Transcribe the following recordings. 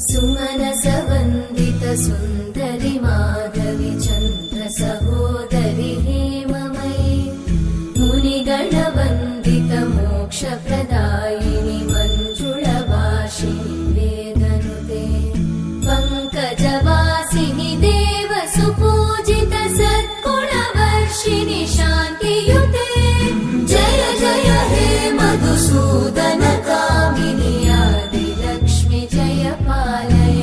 सुमनसवन्दित सुन्दरि माधवि चन्द्र सहोदरि हेममयि मुनिगणवन्दित मोक्षप्रदायिनि मञ्जुळवासिनि वेदनुते पङ्कजवासिनि देवसुपूजित सद्गुणवर्षिणि शान्तियुते जय जय हे मधुसूदन कामिनि आदिलक्ष्मि जय पालय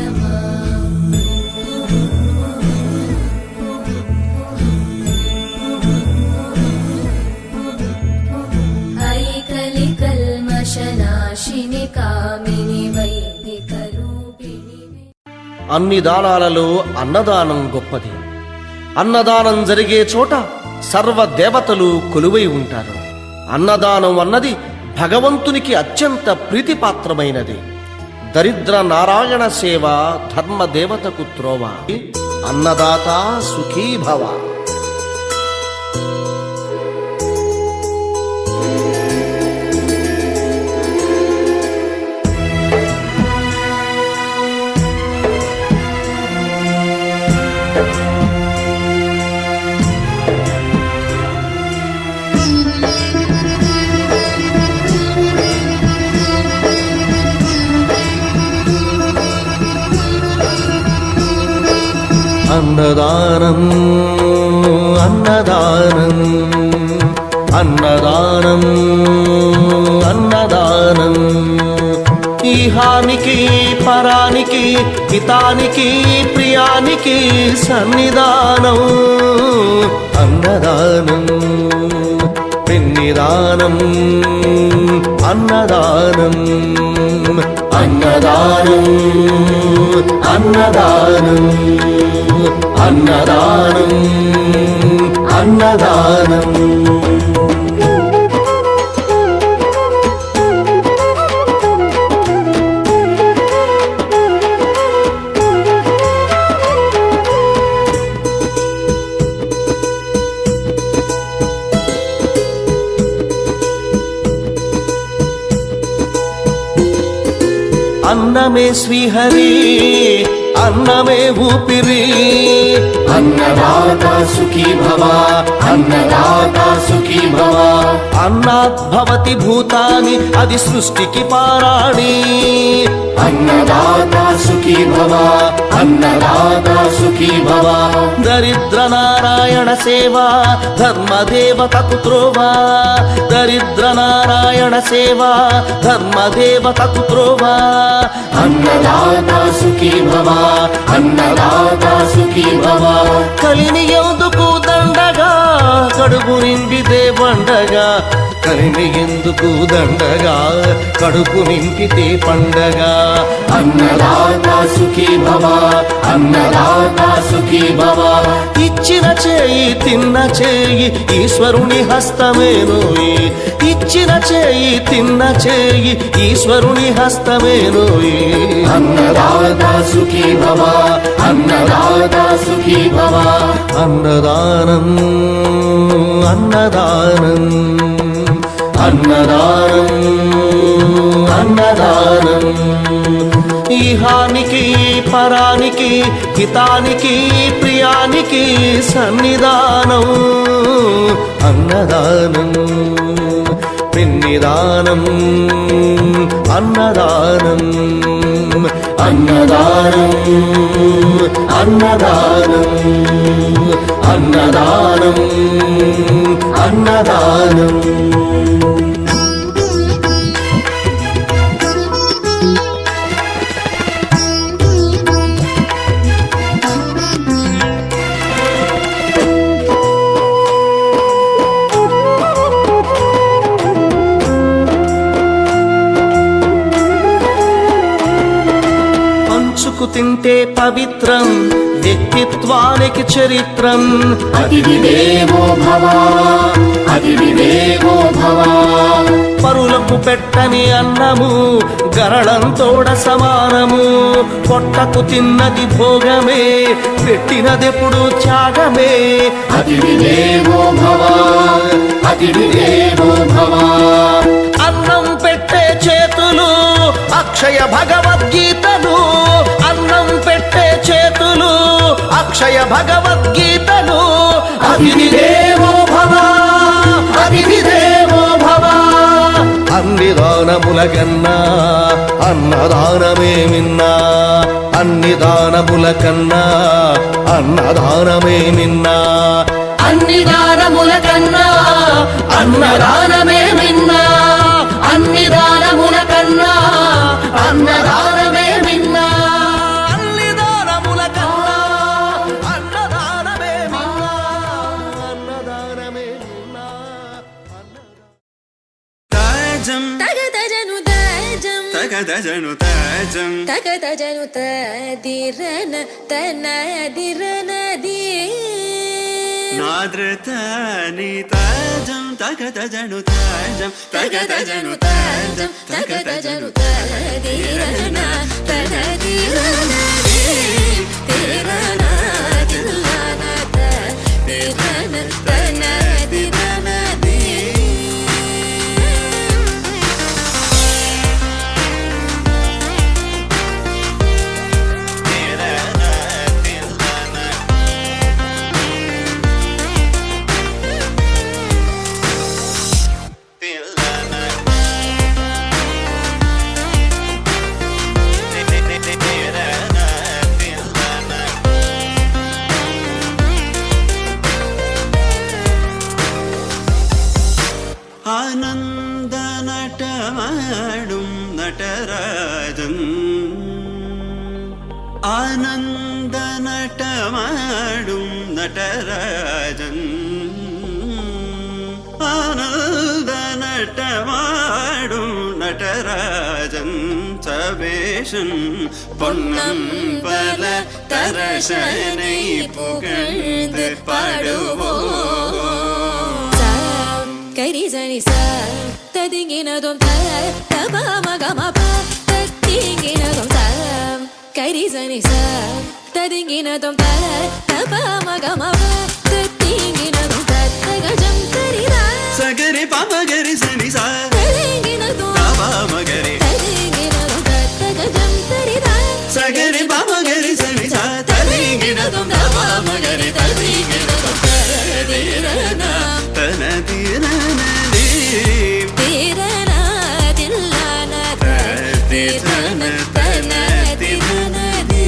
ఐకలికల్మషనాశిని కామిని వైదిక రూపిణి. అన్ని దానాలలో అన్నదానం గొప్పది. అన్నదానం జరిగే చోట సర్వ దేవతలు కొలువై ఉంటారు. అన్నదానం అన్నది భగవంతునికి అత్యంత ప్రీతిపాత్రమైనది. దరిద్ర నారాయణ సేవ ధర్మదేవతకు త్రోవ. అన్నదాత సుఖీభవ. అన్నదానం అన్నదానం అన్నదానం అన్నదానం ఈహానికి పరానికి హితానికి ప్రియానికి సన్నిధానం. అన్నదానం పిన్నిదానం అన్నదానం అన్నదానం అన్నదానం అన్నదానం అన్నదానం. అన్నమే శ్రీహరి అన్నమే ఊపిరి. అన్నదాత సుఖీ భవ అన్నదాత సుఖీ భవ. అన్నాత్ భవతి భూతాని అది సృష్టికి పారాణి. అన్నదాత సుఖీ భవ అన్నదాత సుఖీ భవ. దరిద్ర నారాయణ సేవా ధర్మదేవతకు త్రోవా. దరిద్ర నారాయణ సేవా ధర్మదేవతకు త్రోవా. అన్నదాత సుఖీ భవ అన్నదాత సుఖీ భవ. కలిని ఎందుకు దండగా కడుపు నింపితే పండగా. కలిని ఎందుకు దండగా కడుపు నింపితే పండగ. అన్నదాత సుఖీ భవ అన్నదాత సుఖీ భవ. ఇచ్చిన చేయి తిన్న చేయి ఈశ్వరుని హస్తమేనోయి. ఇచ్చిన చేయి తిన్న చేయి ఈశ్వరుని హస్తమేనోయి. అన్నదాత సుఖీ భవ అన్నదాత సుఖీ భవ. అన్నదానం అన్నదానం అన్నదానం అన్నదానం ఈహానికి పరానికి హితానికి ప్రియానికి సన్నిధానం. అన్నదానం మిన్నిదానం అన్నదానం అన్నదానం అన్నదానం అన్నదానం అన్నదానం పంచుకు తింటే పవిత్రం వ్యక్తిత్వానికి చరిత్రం అతిథి దేవో భవ అతిథి దేవో భవ పరులకు పెట్టని అన్నము గరళంతోడ సమానము పొట్టకు తిన్నది భోగమే పెట్టినదెప్పుడు త్యాగమే అతిథి దేవో భవ అతిథి దేవో భవ అన్నం పెట్టే చేతులు అక్షయ భగవద్గీతలు అన్నం పెట్టే చేతులు అక్షయ భగవద్గీతలు అతిథి దేవో భవ అతిథి దేవో భవ అన్ని దానముల కన్నా అన్నదానమే మిన్నా అన్ని దానముల కన్నా అన్నదానమే మిన్నా అన్ని దానముల కన్నా అన్నదానమే మిన్నా అన్ని దానముల కన్నా అన్నదానమే మిన్నా అన్ని దానముల కన్నా అన్నదానమే మిన్నా అన్నదానమే మిన్నా తాజం తగతజను తజం తగదజను తాజం తగతజను తదిరన తనదిరనది నాద్రతాని తాజం తగదజను తాజం తగదజను తాజం తగతజను తదిరన తనదిరనది తిరన తిల్లన తదిరన తనదిరనది ആനന്ദ നടമാടും നടരാജൻ ആനന്ദ നടമാടും നടരാജൻ ആനന്ദ നടമാടും നടരാജൻ സവേശൻ പൊന്നം പല തരശനെ പുകഴ്ந்து പാടുവോ కరిజని స తదింగినదొం త తప మగమ ప తదింగినదొం త కరిజని స తదింగినదొం త తప మగమ ప తదింగినదొం త తగజం తరిదా సగరి పమగరి సని సా తదింగినదొం మగరి తదింగినదొం త తగజం తరిదా సగరి పమగరి సని సా తదింగినదొం మగరి తదింగినదొం తదిరన తనదిరనది తిరన తిల్లన తదిరన తనదిరనది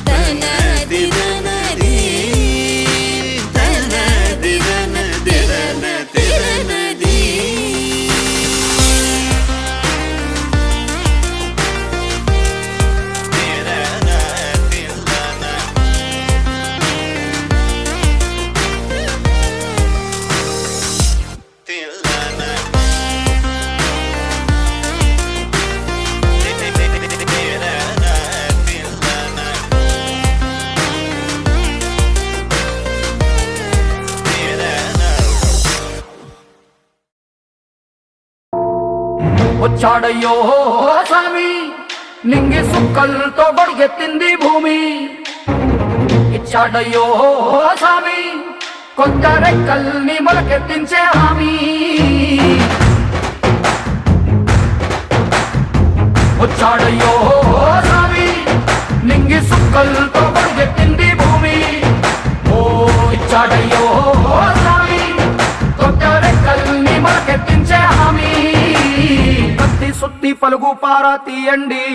తనదిరనది తనదిరన తిరనది వచ్చాడయ్యో స్వామి నింగి సుక్కలతో గొడిగెత్తింది భూమి ఇచ్చాడయ్యో స్వామి కొత్త రెక్కల్ని మొలకెత్తించే హామీ వచ్చాడయ్యో స్వామి నింగి సుక్కలతో గొడిగెత్తింది భూమి ఓ ఇచ్చాడయ్యో స్వామి కొత్త రెక్కల్ని మొలకెత్తింది సుత్తి పలుగు పారా తీయండి,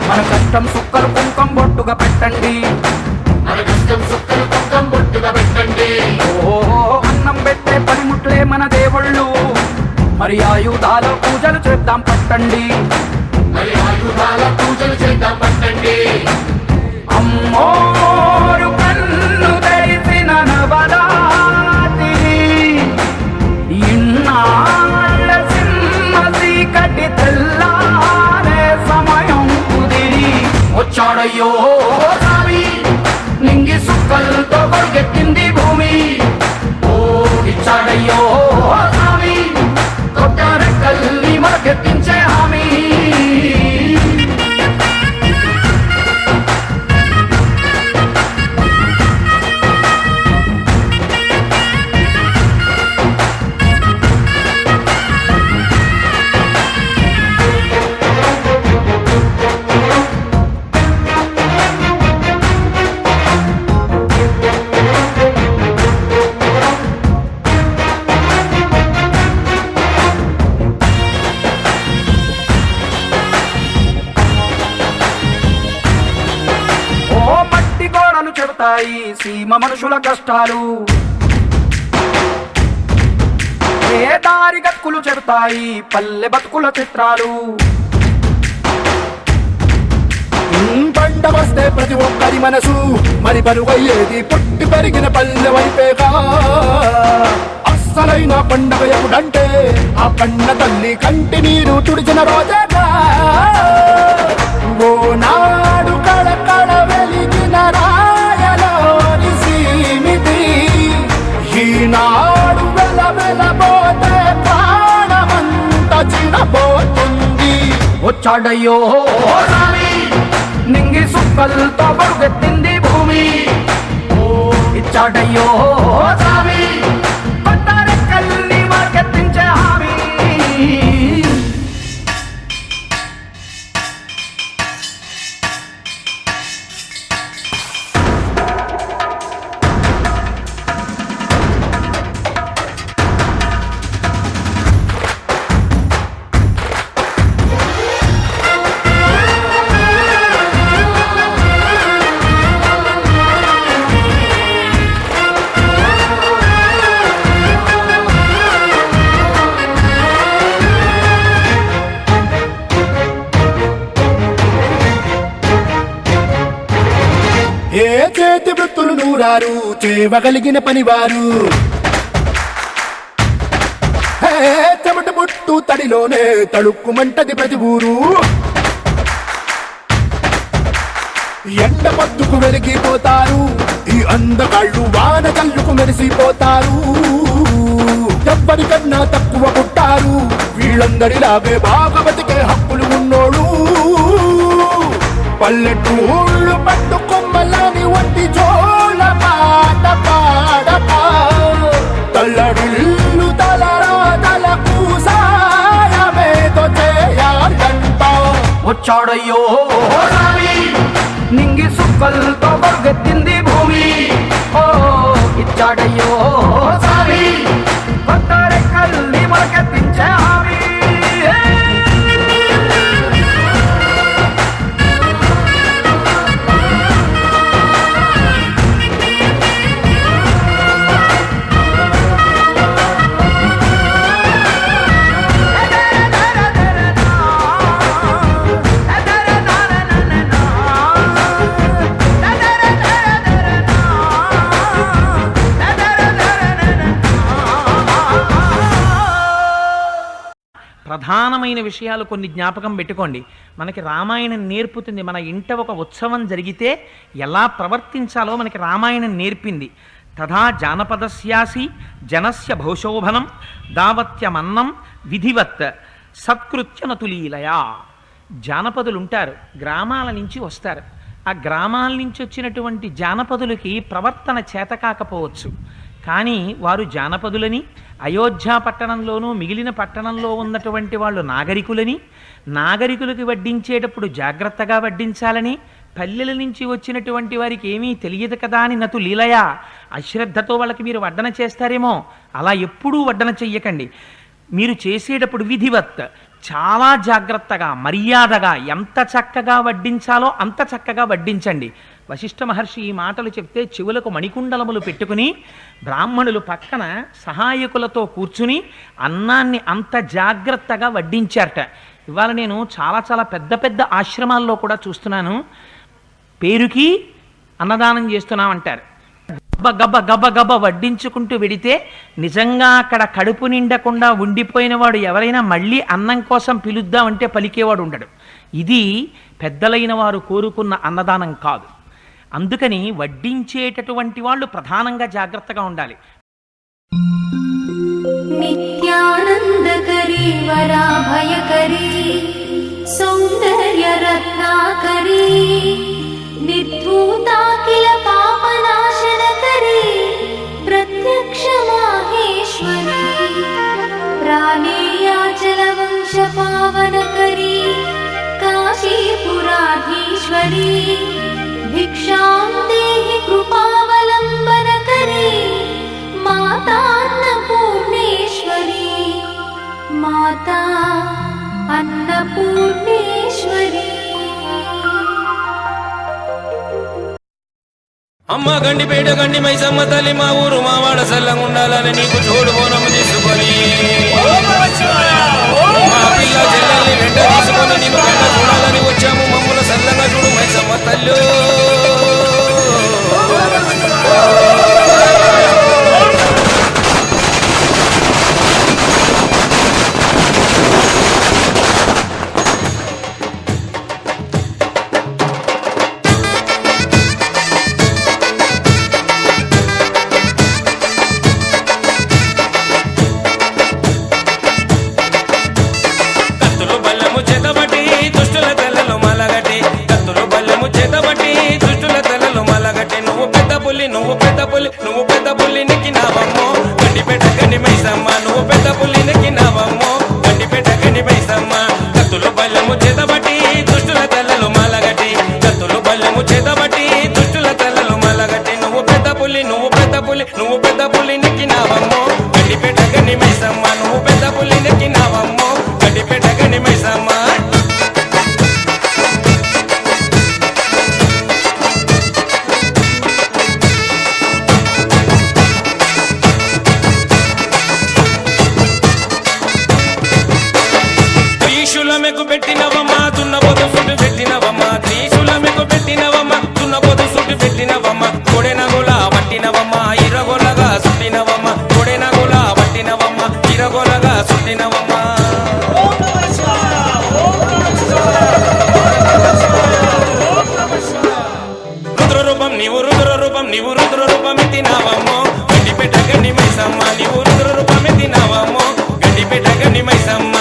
మన కష్టం సుక్కలు కుంకం బొట్టుగా పెట్టండి. మన కష్టం సుక్కలు కుంకం బొట్టుగా పెట్టండి. ఓ అన్నం పెట్టే పనిముట్లే మన దేవుళ్ళు, మరి ఆయుధాల పూజలు చేద్దాం పట్టండి. మరి ఆయుధాల పూజలు చేద్దాం పట్టండి. అమ్మోరు కన్ను తెరిసిన నవరాత్రి, ఇన్నాళ్ళ సింహ చీకటి తెల్లారే సమయం కుదిరి వచ్చాడయ్యో స్వామి, నింగి సుక్కలతో కొరిగెత్తింది భూమి. ఓ ఇచ్చాడయ్యో స్వామి, కొత్త రెక్కల్ని మొలకెత్తించే హామీ. చెబుతాయి సీమ మనుషుల కష్టాలు, ఏ దారి గతుకులు చెబుతాయి పల్లె బతుకుల చిత్రాలు. పంట వస్తే ప్రతి ఒక్కరి మనసు మరి పరువయ్యేది పుట్టి పెరిగిన పల్లె వైపేగా. అస్సలైన పండగ ఎప్పుడంటే ఆ కన్న తల్లి కంటి నీరు తుడిచిన రోజేగా. ఓ నాడు కళకళ వెలిగిన రాయలోని సీమితి, ఈనాడు వెలవెలబోతే ప్రాణమంత చిన్నబోతుంది. వచ్చాడయ్యో స్వామి, నింగి సుక్కలతో బరుగెత్తింది భూమి. ఓ ఇచ్చాడయ్యో స్వామి, కొత్త రెక్కల్ని మొలకెత్తించే హామీ. ఏ చేతి వృత్తులు నూరారు చేయగలిగిన పనివారు, చెమట పుట్టు తడిలోనే తడుక్కుమంటది ప్రతి ఊరు. ఎండ పట్టుకు వెలిగిపోతారు ఈ అందగాళ్ళు, వాన కళ్ళుకు మెరిసిపోతారు. ఎవ్వరికన్నా తక్కువ పుట్టారు వీళ్ళందరిలాగే బాగా బతికే హక్కులు ఉన్నోడు. పల్లెటూళ్ళు పట్టుకొమ్మలని వంటి జోల పాట పాడక, తల్లడిల్లు తలరాతలకు సాయమేదో చేయాలంట. వచ్చాడయ్యో స్వామి, నింగి సుక్కలతో బరుగెత్తింది భూమి. ఓ ఇచ్చాడయ్యో స్వామి, కొత్త రెక్కల్ని మొలకెత్తించే హామీ. ప్రధానమైన విషయాలు కొన్ని జ్ఞాపకం పెట్టుకోండి. మనకి రామాయణం నేర్పుతుంది. మన ఇంట ఒక ఉత్సవం జరిగితే ఎలా ప్రవర్తించాలో మనకి రామాయణం నేర్పింది. తథా జానపదస్యాసి జనస్య భౌశోభనం దావత్యమన్నం విధివత్ సత్కృత్య నతులీలయా. జానపదులుంటారు, గ్రామాల నుంచి వస్తారు. ఆ గ్రామాల నుంచి వచ్చినటువంటి జానపదులకి ప్రవర్తన చేత కాకపోవచ్చు, కానీ వారు జానపదులని, అయోధ్య పట్టణంలోనూ మిగిలిన పట్టణంలో ఉన్నటువంటి వాళ్ళు నాగరికులని, నాగరికులకు వడ్డించేటప్పుడు జాగ్రత్తగా వడ్డించాలని, పల్లెల నుంచి వచ్చినటువంటి వారికి ఏమీ తెలియదు కదా అని నతు లీలయా, అశ్రద్ధతో వాళ్ళకి మీరు వడ్డన చేస్తారేమో, అలా ఎప్పుడూ వడ్డన చెయ్యకండి. మీరు చేసేటప్పుడు విధివత్ చాలా జాగ్రత్తగా మర్యాదగా ఎంత చక్కగా వడ్డించాలో అంత చక్కగా వడ్డించండి. వశిష్ఠ మహర్షి ఈ మాటలు చెప్తే చెవులకు మణికుండలములు పెట్టుకుని బ్రాహ్మణులు పక్కన సహాయకులతో కూర్చుని అన్నాన్ని అంత జాగ్రత్తగా వడ్డించారట. ఇవాళ నేను చాలా చాలా పెద్ద పెద్ద ఆశ్రమాల్లో కూడా చూస్తున్నాను, పేరుకి అన్నదానం చేస్తున్నామంటారు. గబ్బ గబ్బ గబ్బ గబ్బ వడ్డించుకుంటూ వెడితే నిజంగా అక్కడ కడుపు నిండకుండా ఉండిపోయిన వాడు ఎవరైనా మళ్ళీ అన్నం కోసం పిలుద్దామంటే పలికేవాడు ఉండడు. ఇది పెద్దలైన వారు కోరుకున్న అన్నదానం కాదు. అందుకని వడ్డించేటటువంటి వాళ్ళు ప్రధానంగా జాగ్రత్తగా ఉండాలి. నిత్యానందకరీ వరాభయకరీ సౌందర్య రత్నాకరీ నిర్ధూతాఖిల పాపనాశనకరీ ప్రత్యక్ష మాహేశ్వరీ ప్రాణేయాచల వంశ పావనకరీ కాశీపురాధీశ్వరీ భిక్షాం దేహి కృపావలంబనకరీ మాతాన్నపూర్ణేశ్వరీ మాతా అన్నపూర్ణేశ్వరీ. అమ్మ గండిపేట గండి మైసమ్మ తల్లి మా ఊరు మా వాడ సల్లంగా ఉండాలని నీకు చూడు బోనము తీసుకొని మా పిల్ల చెల్లెల్ని వెంట తీసుకొని నీకు వెంట చూడాలని వచ్చాము. మమ్మల్ని సల్లంగా చూడు మైసమ్మ తల్లి. నువ్వు పెద్ద పుల్లి నెక్కినావమ్మో గండిపేట గండి మైసమ్మ. నువ్వు పెద్ద పుల్లి నెక్కినావమ్మో గండిపేట గండి మైసమ్మ. కత్తులు బల్లెము చేతబట్టి దుష్టుల తెల్లలు మలగట్టి కత్తులు బల్లెము చేతబట్టి దుష్టుల తెల్లలు మలగట్టి నువ్వు పెద్ద పుల్లి నెక్కినావమ్మో గండిపేట గండి మైసమ్మ. నువ్వు పెద్ద పుల్లి నెక్కినావమ్మో గండిపేట గండి మైసమ్మ. త్రిశూలమెకు పెట్టినవమ్మ దున్నపోతు సుట్టు పెట్టినవమ్మ త్రిశూలమెకు పెట్టినవమ్మ దున్నపోతు సుట్టు పెట్టినవమ్మ కొడెనగుల పట్టినవమ్మ ఇరగొలగా సుట్టినవమ్మ కొడెనగుల పట్టినవమ్మ ఇరగొలగా సుట్టినవమ్మ. రుద్రరూపం నీవు రుద్రరూపం ఎత్తినావమ్మో గండిపేట గండి మైసమ్మ. నీవు రుద్రరూపం ఎత్తినావమ్మో గండిపేట గండి మైసమ్మ.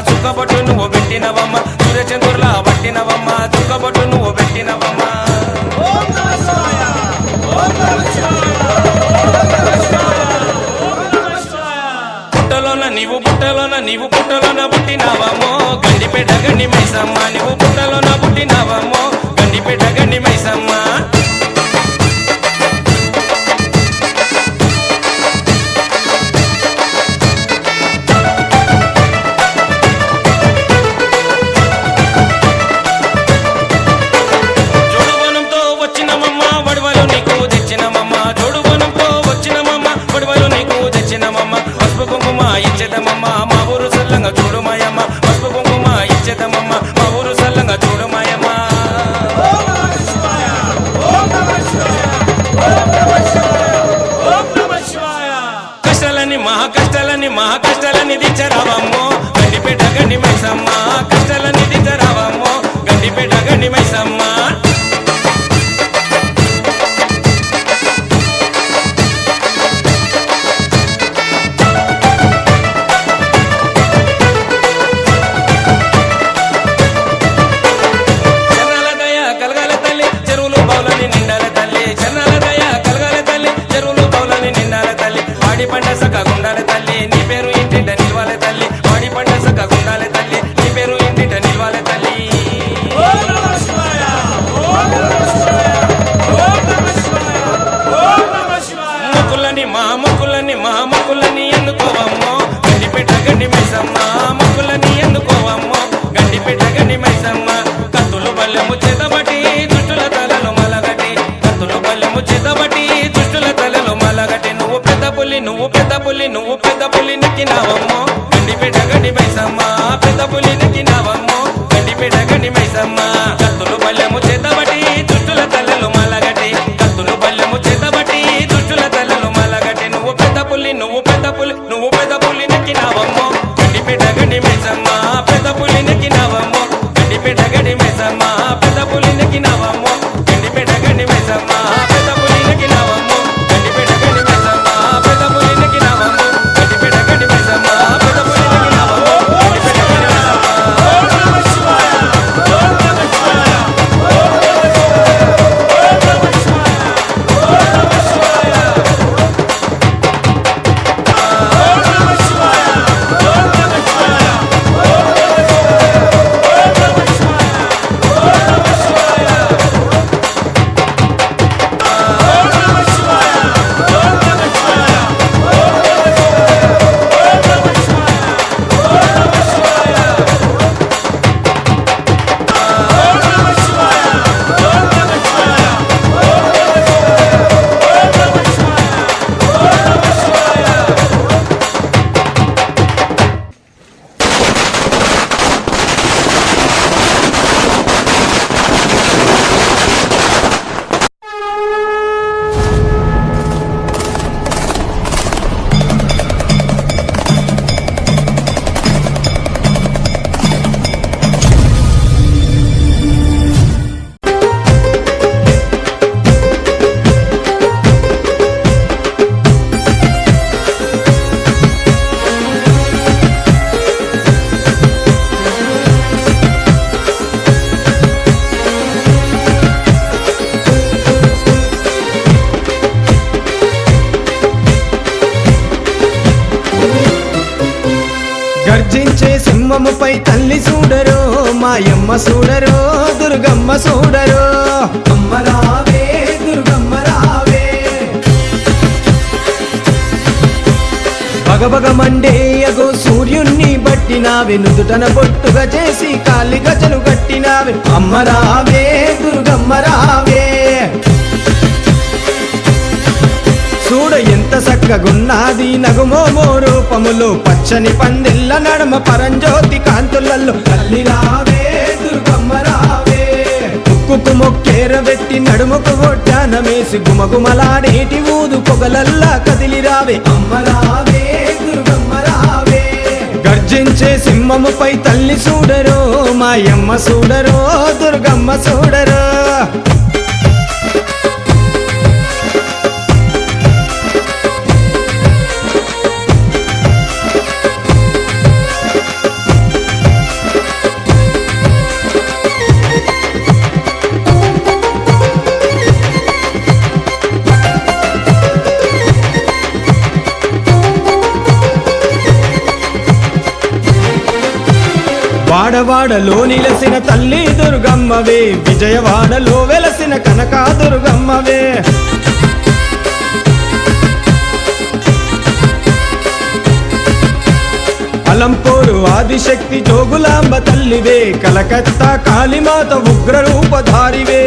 చుక్కబొట్టు నువ్వు పెట్టినవమ్మ సూర్యచంద్రులా పట్టినవమ్మ చుక్కబొట్టు నువ్వు పెట్టినవమ్మ. నీవు పుట్టలోన పుట్టినవమ్మో గండిపేట గండి మైసమ్మ. నీవు పుట్టలోన పుట్టినవమ్మో గండిపేట గండి మైసమ్మ. పసుపు కుంకుమ ఇచ్చేదమ్మమ్మ మా ఊరు సల్లంగా చూడు మాయమ్మ. పసుపు కుంకుమ ఇచ్చేదమ్మమ్మ మా ఊరు సల్లంగా చూడు మాయమ్మ. పంట సక్కగుండాలి తల్లి నీ పేరు ఇంటింట నిలవాలి తల్లి పాడి పంట సక్కగుండాలి తల్లి నీ పేరు ఇంటింట నిలవాలి తల్లి మా మొక్కులని ఎన్నుకోవమ్మో గండిపేట గండి మైసమ్మ మొక్కులని ఎన్నుకోవమ్మో గండిపేట గండి మైసమ్మ కత్తులు బల్లెము చేతబట్టి దుష్టుల తలలో మలగటి కత్తులు బల్లెము చేతబట్టి దుష్టుల తలలో మలగటి నువ్వు పెద్ద పులి నెక్కినావమ్మో గండిపేట గండి మైసమ్మ పెద్ద పులి నెక్కినావమ్మో గండిపేట గండి మైసమ్మ కత్తులు బల్లెము చేతబట్టి దుష్టుల తలలో మలగటి కత్తులు బల్లెము చేతబట్టి దుష్టుల తలలో మలగటి నువ్వు పెద్ద పులి నెక్కినావమ్మో గండిపేట గండి మైసమ్మ పెద్ద పులి నెక్కినావమ్మో గండిపేట గండి మైసమ్మ పెద్ద పులి నెక్కినావమ్మో గండిపేట గండి మైసమ్మ పెద్ద పులి నెక్కినావమ్మో గండిపేట గండి మైసమ్మ పెద్ద పులి నెక్కినావమ్మో గండిపేట గండి మైసమ్మ పెద్ద పులి నెక్కినావమ్మో గండిపేట గండి గర్జించే సింహముపై తల్లి చూడరో మాయమ్మ చూడరో దుర్గమ్మ చూడరో అమ్మ రావే దుర్గమ్మ రావే బగబగ మండేయగో సూర్యుణ్ణి బట్టినావే నుదుటన బొట్టుగా చేసి కాలి గజలు కట్టినావే అమ్మ రావే దుర్గమ్మ రావే చూడ ఎంత చక్కగున్నది నగుమోమో రూపములో పచ్చని పందిళ్ళ నడమ పరంజ్యోతి కాంతులలో తల్లి రావే దుర్గమ్మ రావే ముక్కుకు మొక్కేర వెట్టి నడుముకు ఒడ్డానమేసి గుమగుమలాడేటి ఊదు పొగలల్లా కదిలి రావే అమ్మ రావే దుర్గమ్మ రావే గర్జించే సింహముపై తల్లి చూడరో మాయమ్మ చూడరో దుర్గమ్మ చూడరో వాడవాడలో నిలసిన తల్లి దుర్గమ్మవే విజయవాడలో వెలసిన కనకా దుర్గమ్మవే అలంపూరు ఆదిశక్తి జోగులాంబ తల్లివే కలకత్తా కాళీమాత ఉగ్ర రూపధారివే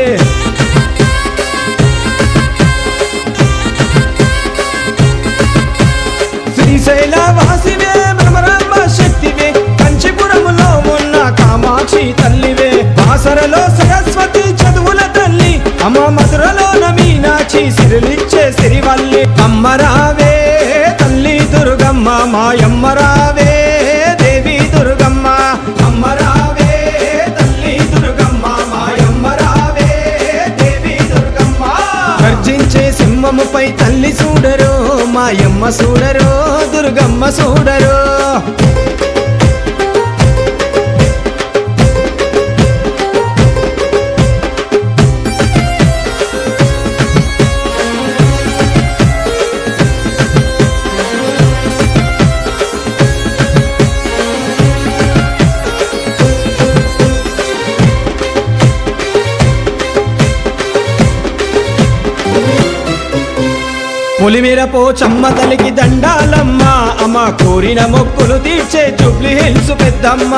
శ్రీశైల వాసివే భ్రమరాంబ శక్తివే కంచిపురములో ఉన్న కామాక్షి తల్లివే బాసరలో సరస్వతి చదువుల తల్లి అమ్మ మధురలోన మీనాక్షి సిరులిచ్చే సిరివల్లి అమ్మ రావే తల్లి దుర్గమ్మ మాయమ్మ రావే దేవి దుర్గమ్మ అమ్మ రావే తల్లి దుర్గమ్మ మాయమ్మ రావే దేవి దుర్గమ్మ గర్జించే సింహముపై తల్లి చూడరో మాయమ్మ చూడరో దుర్గమ్మ చూడరో పొలిమేర పోచమ్మ తల్లికి దండాలమ్మ అమ్మ కోరిన మొక్కులు తీర్చే జూబ్లీ హిల్స్ పెద్దమ్మ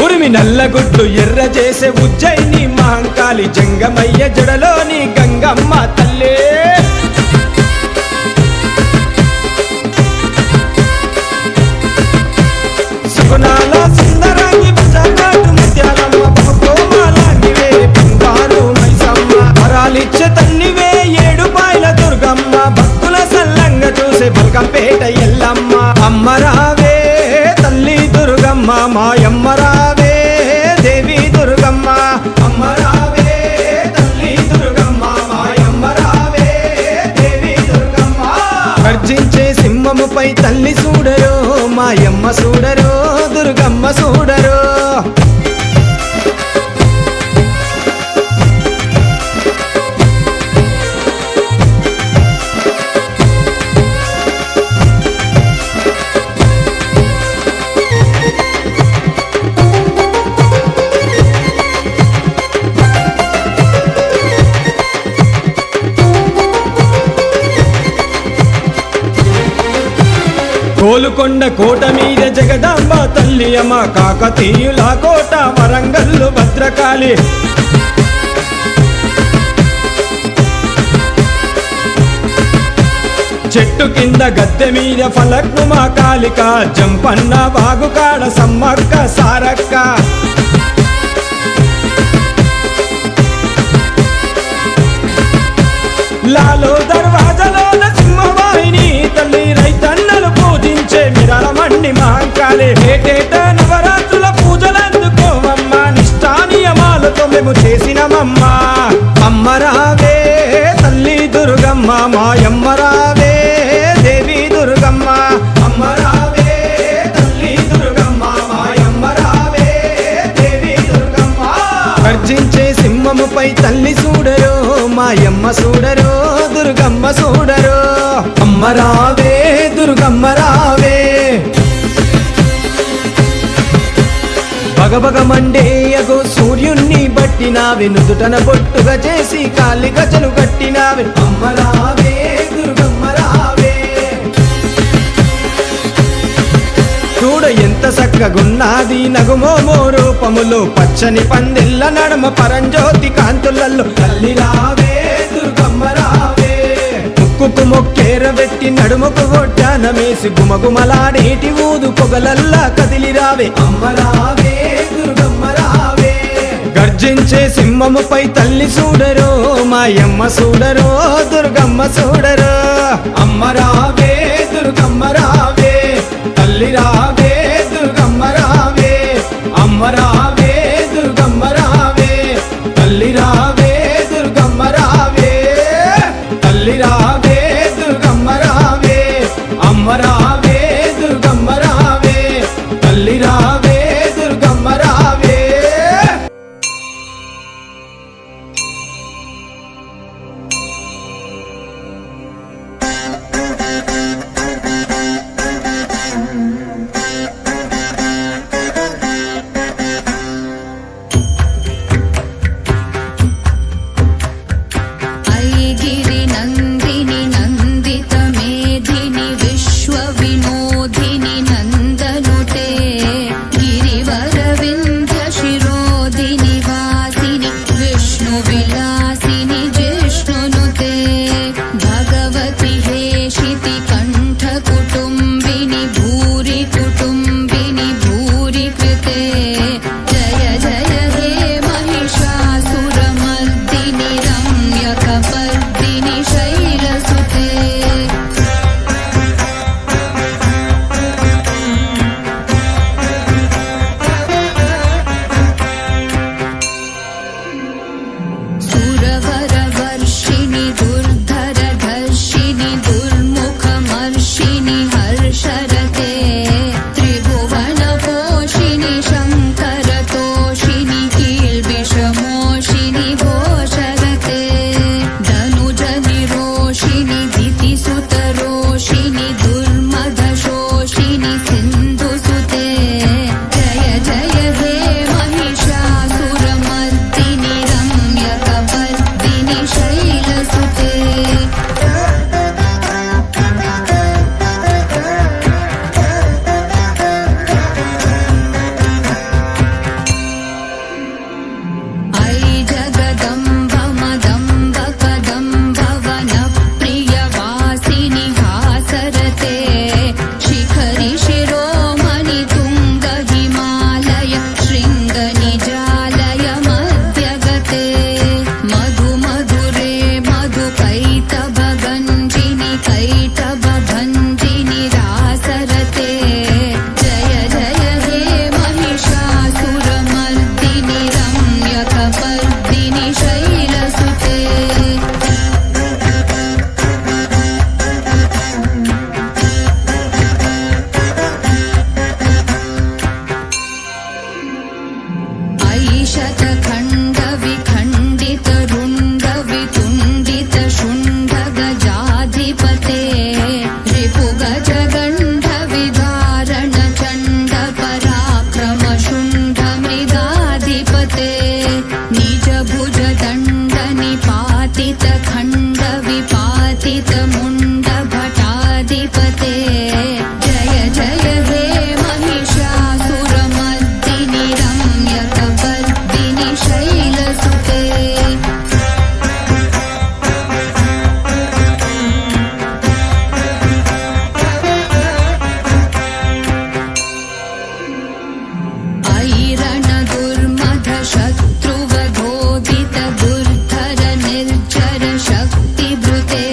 ఉరిమి నల్లగుడ్డు ఎర్ర చేసే ఉజ్జయిని మహంకాళి జంగమయ్య జడలోని గంగమ్మ తల్లే సుగుణాల సుందరాంగి బజార్నాటు ముత్యాలమ్మ బహుకోమాలాంగివే బంగారు మైసమ్మ వరాలిచ్చే తల్లివే ఏడుపాయల దుర్గమ్మ భక్తుల సల్లంగ చూసే బల్కంపేట ఎల్లమ్మ అమ్మ రావే తల్లి దుర్గమ్మ మాయమ్మ రావే దేవి దుర్గమ్మ అమ్మ రావే తల్లి దుర్గమ్మ మాయమ్మ రావే దేవి దుర్గమ్మ గర్జించే సింహముపై తల్లి చూడరో మాయమ్మ చూడరో దుర్గమ్మ చూడరో గోలుకొండ కోట మీద జగదాంబ తల్లి అమ్మ కాకతీయుల కోట వరంగల్లు భద్రకాళి చెట్టు కింద గద్దె మీద ఫలక్ను మా కాళిక జంపన్న వాగుకాడ సమ్మక్క సారక్క లాలో దర్వాజలోన సింహవాహిని తల్లి రైతన్నలు పూజించే మిరళమండి మహంకాళి ఏటేట నవరాత్రుల పూజలందుకోవమ్మ నిష్టా నియమాలతో మేము చేసినమమ్మ అమ్మ రావే తల్లి దుర్గమ్మ మాయమ్మ రావే దేవి దుర్గమ్మ అమ్మ రావే తల్లి దుర్గమ్మ మాయమ్మ రావే దేవి దుర్గమ్మ గర్జించే సింహముపై తల్లి చూడరో మాయమ్మ చూడరో దుర్గమ్మ చూడరో అమ్మ రావే దుర్గమ్మ రావే భగభగ మండేయగో సూర్యుణ్ణి బట్టినావే నుదుటన బొట్టుగా చేసి కాలి గజలు కట్టినావే అమ్మ రావే దుర్గమ్మ రావే చూడ ఎంత చక్కగున్నది నగుమోమో రూపములో పచ్చని పందిళ్ళ నడమ పరంజ్యోతి కాంతులలో తల్లి రావే దుర్గమ్మ రావే ముక్కుకు మొక్కేర వెట్టి నడుముకు గొడ్డానమేసి గుమగుమలాడేటి ఊదు పొగలల్లా కదిలి రావే అమ్మ రావే దుర్గమ్మ రావే గర్జించే సింహముపై తల్లి చూడరో మాయమ్మ చూడరో దుర్గమ్మ చూడరో అమ్మ రావే దుర్గమ్మ రావే తల్లి రావే దుర్గమ్మ రావే అమ్మ రావే దుర్గమ్మ రావే తల్లి రావే దుర్గమ్మ రావే తల్లి రావే దుర్గమ్మ రావే అమ్మ రావే దుర్గమ్మ రావే తల్లి రావే దుర్గమ్మ రావే शतखण्ड विखण्डित रुण्ड वितुण्डित शुण्ड गजाधिपते रिपु गजगण्ड विदारण चण्ड पराक्रम शुण्ड मृगाधिपते निज भुज दण्ड निपातित खण्ड विपातित मुण्ड भटाधिपते जय जय हे महिषासुरमर्दिनि रम्यकपर्दिनि शैलसुते ऐरण दुर्मध शत्रुवधोदित दुर्धर निर्जर शक्तिभृते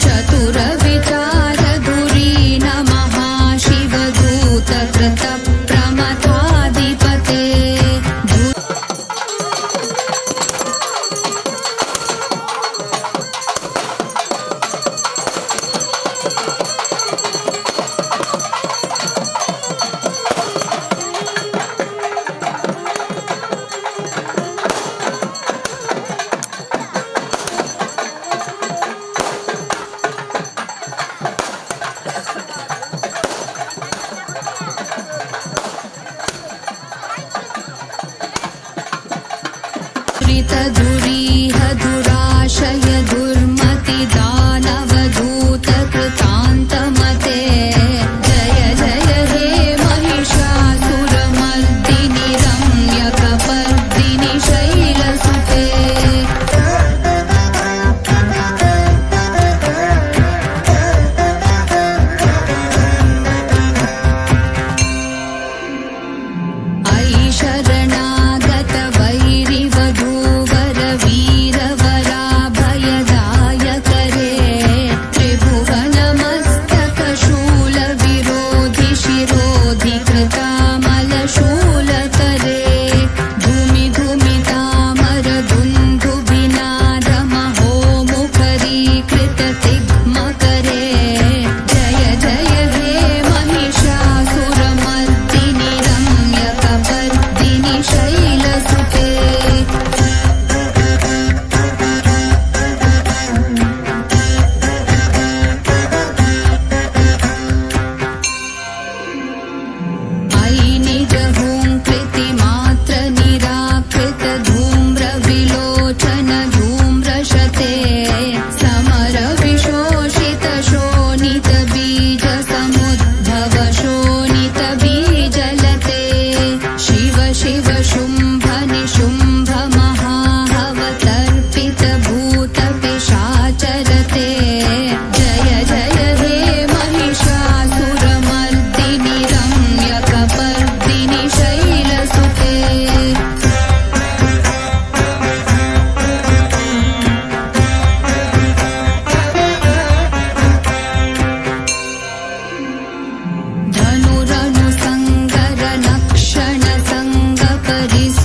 चतुर विचार धुरीन महाशिवदूत कृत प्रमथाधिपते दुरीह दुराशय दुर्मति दानवदूत कृतान्तमते जय जय हे महिषासुरमर्दिनि रम्यकपर्दिनि शैलसुते ऐ शरणागत वैरिवधूवर वीरवराभयदायक रे त्रिभुवनमस्तक शूलविरोधि शिरोधि कृतामलशूलकरे धूमि धूमितामर दुन्दुभिनाद महोमुखरीकृत तिग्मकरे जय जय हे महिषासुरमर्दिनि रम्यकपर्दिनि शैलसुते ऐ निज हुङ्कृतिमात्र निराकृत धूम्र विलोचन धूम्रशते समर विशोषित शोणित बीज समुद्भव शोणित बीजलते शिव शिव शुम्भ निशुम्भ महाहवतर्पित भूत पिशाचरते जय जय हे महिषासुरमर्दिनि रम्यकपर्दिनि शैलसुते धनुरनु सङ्गर नक्षण सङ्ग परिस्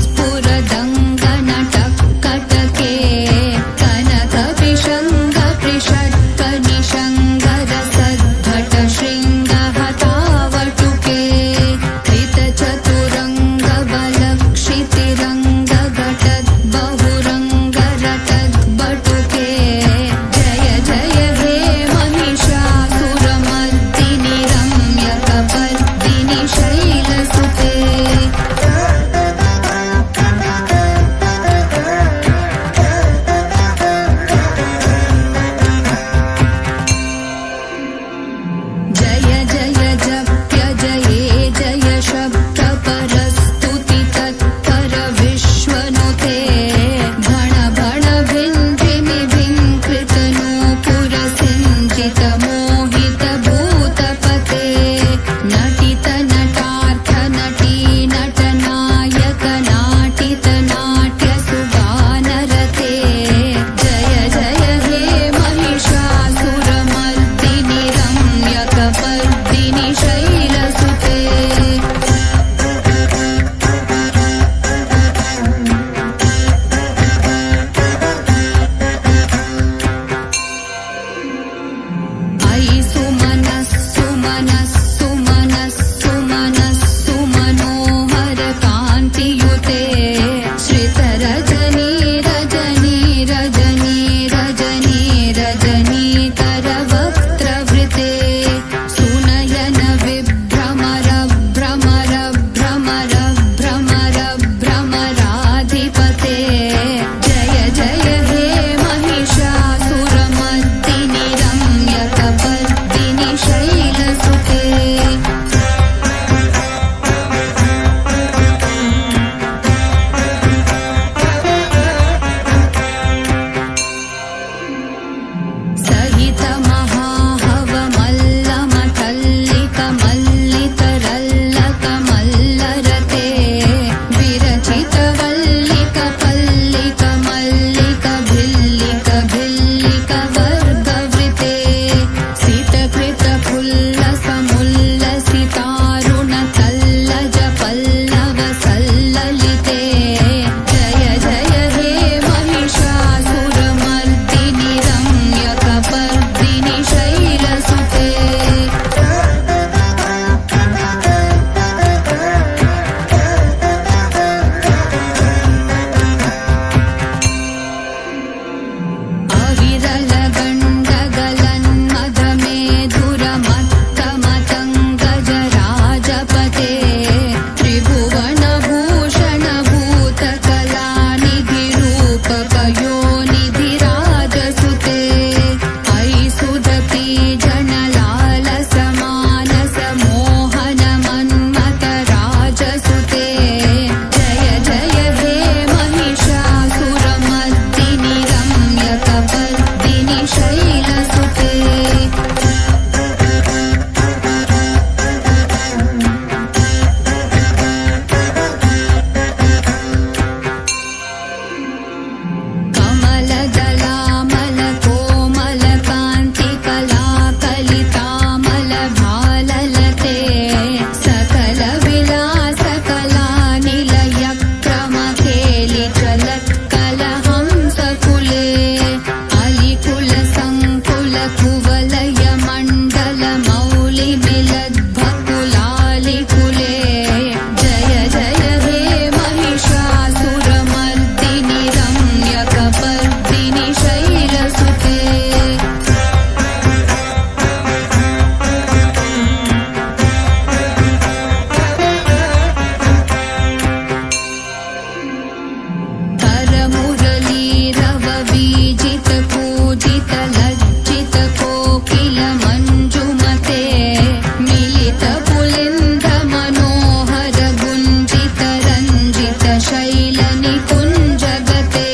शैलनिकुञ्जगते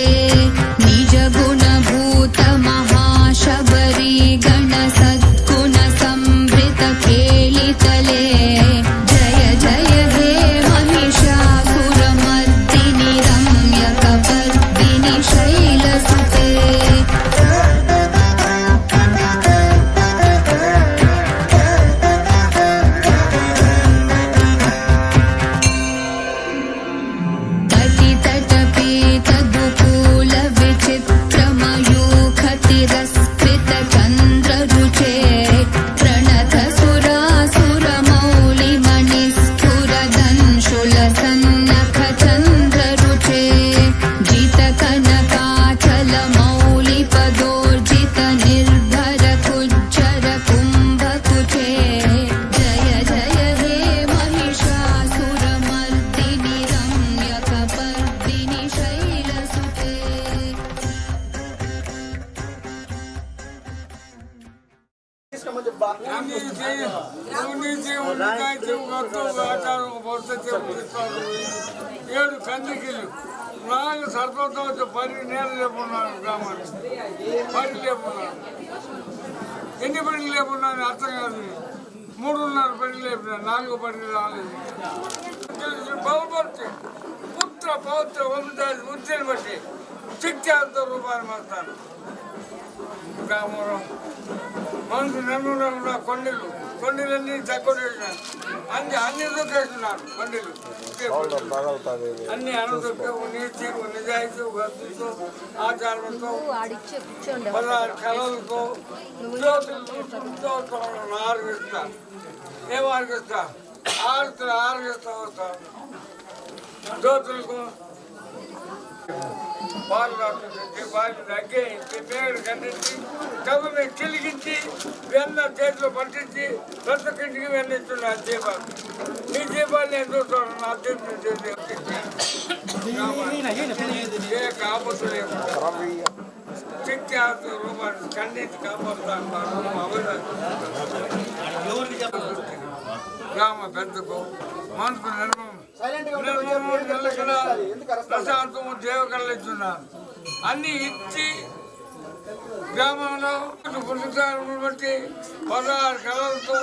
निजगुणभूत महाशबरी गणसद्गुण संवृत केलितले जय जय हे महिषासुरमर्दिनि रम्यकपर्दिनि शैलसुते चन्द्ररुचे प्रणत सुरासुरमौलिमणिस्फुरदंशुलसन्नख चन्द्ररुचे जितकनकाचलमौलिपदोर्जित निर्भर कुज्जर कुम्भकुचे जय जय हे महिषासुरमर्दिनि रम्यकपर्दिनि शैलसुते ఏడు కందికిలు 4 సర్పంతో 10 నేలు లేపున్నాను గ్రామాన్ని 10 లేపున్నాను ఎన్ని పడికి లేపున్నాను అర్థం కాదు 3.5 పడికి లేపినా 4 పడికి రాలేదు బహుపడితే పుత్ర పౌత్ర వంశాది వృత్తిని బట్టి శిక్షాంతో రూపాయలు మాస్తాను గ్రామంలో మనసు నెమ్మకుండా కొండలన్నీ తక్కువ అన్ని దొక్కేస్తున్నారు కొండలు అన్ని అనుదొక్కు నీతి నిజాయితీ భక్తితో ఆచారంతో 16 కళలతో జ్యోతులతో ఆరగిస్తారు ఏం ఆరగిస్తా ఆరగిస్తా వస్తాం జ్యోతులకు పాలు కాకుండా పాలు తగ్గించి పేరు ఖండించి కవుని కిలిగించి వెన్న చేతిలో పట్టించి ప్రతి ఒక్కటికి వెన్నిస్తున్నారు దీపాలు ఈ దీపాలు నేను చూస్తాను నా ఏ కాపుతు శక్తి రూపాన్ని ఖండించి కాపాడుతాను గ్రామ పెద్దకు మనసు ప్రశాంతము దేవకళ్ళు ఇస్తున్నాను అన్ని ఇచ్చి గ్రామంలో పురుషాలను బట్టి 16 కళలతో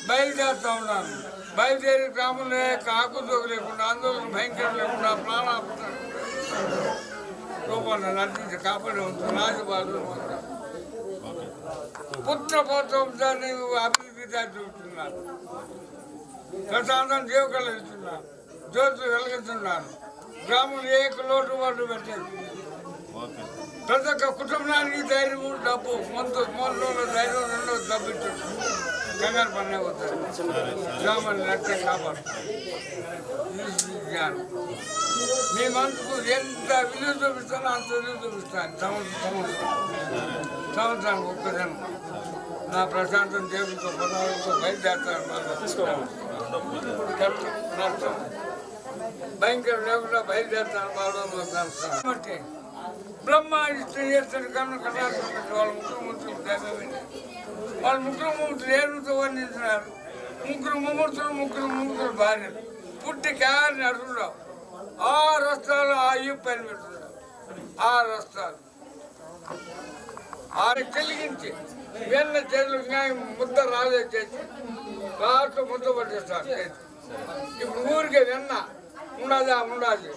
బయలుదేరుతూ ఉన్నాను బయలుదేరి గ్రామంలో కాకు దోగు లేకుండా ఆందోళన భయంకరం లేకుండా ప్రాణాపద రూపంలో నటించి కాపాడి ఉంటుంది రాజబాలు పుత్ర పౌత్రాన్ని అభివృద్ధి చూపుతున్నాను ప్రశాంతం దేవకళ్ళు ఇస్తున్నాను జ్యోతులు వెలిగిస్తున్నాను గ్రామంలో ఏ లోటు వాళ్ళు పెట్టేది ప్రతి ఒక్క కుటుంబానికి ధైర్యం డబ్బు మొదలు ధైర్యం రెండో డబ్బు ఇచ్చాడు కంగారు పని అవుతారు గ్రామాన్ని నచ్చే కాపాడు మీ మనసుకు ఎంత విలువ చూపిస్తానో అంత విలువ చూపిస్తాను సంవత్సరానికి ఒక్కజనం నా ప్రశాంతం దేవుడితో పదాలతో బయలుదేరుతాను నష్టం భయంకరం లేకుండా బయలుదేరుతాను బాగా బ్రహ్మ ఇష్టం చేస్తాడు కన్ను కటాక్షం పెట్టి వాళ్ళ ముఖ్యమంత్రులు దైవమైన వాళ్ళ ముఖ్యమంత్రులు ఏనుతో వర్ణించినారు ముగ్గురు భార్యలు పుట్టి క్యారిని అడుగురావు 6 రస్తాలు ఆ పైన పెట్టున్నారు 6 రస్తాలు 6 చెలిగించి వెన్న చేతులు ముద్ద రాజే చేసి రాష్ట్ర ముద్ద పట్టిస్తారు ఇప్పుడు ఊరికే వెన్న ఉండాలి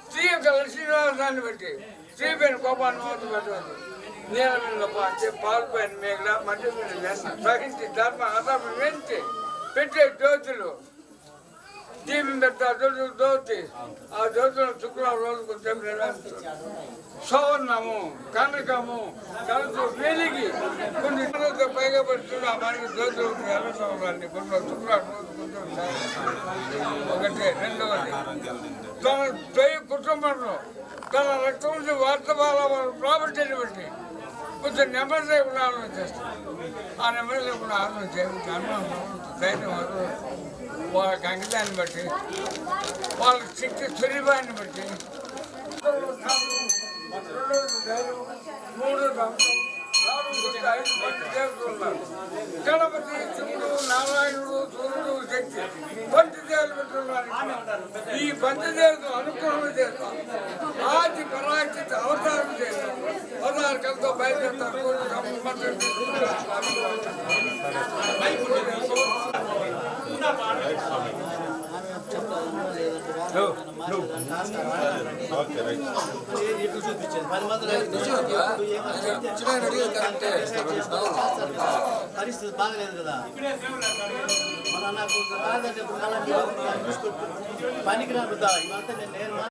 స్త్రీ యొక్క శ్రీనివాసాన్ని బట్టి స్త్రీ పైన కోపాన్ని మోత పెట్టవద్దు నీళ్ళ మీద పాలు పైన మేఘల మధ్య మీద వెన్న సహించి ధర్మ అధర్మం వెంచి పెట్టే జ్యోతులు దీపం పెడతా జ్యోతి ఆ జ్యోతులను శుక్రవారం రోజుకు సౌవర్ణము కనకము కలుసు వెలిగి కొన్ని పైగా పెడుతున్నా మనకి జ్యోతులు ఎర్ర సంవత్సరాన్ని కొన్ని శుక్రవారం ఒకటి రెండవది తన దైవ కుటుంబంలో తన రక్తం నుంచి వార్తమాల ప్రాపర్టీని బట్టి కొంచెం నెమ్మది లేకుండా ఆలోచన చేస్తాం ఆ నెమ్మది లేకుండా ఆలోచన చేయాలి ధైర్యం వాళ్ళకి అంకితాన్ని బట్టి వాళ్ళకి శక్తి సులభాన్ని బట్టి 3 గణపతి శివుడు నారాయణుడు సూర్యుడు శక్తి 10 దేవాలు పెట్టుకున్నారు ఈ పంచదేశం అనుగ్రహం చేస్తాం ఆది పరాక్షిత అవతారం చేస్తాం అవతారకంతో బయలుదేరుతారు పరిస్థితి బాగలేదు కదా మన నాకు పనికి రాబుద్దా ఇవంతా నేను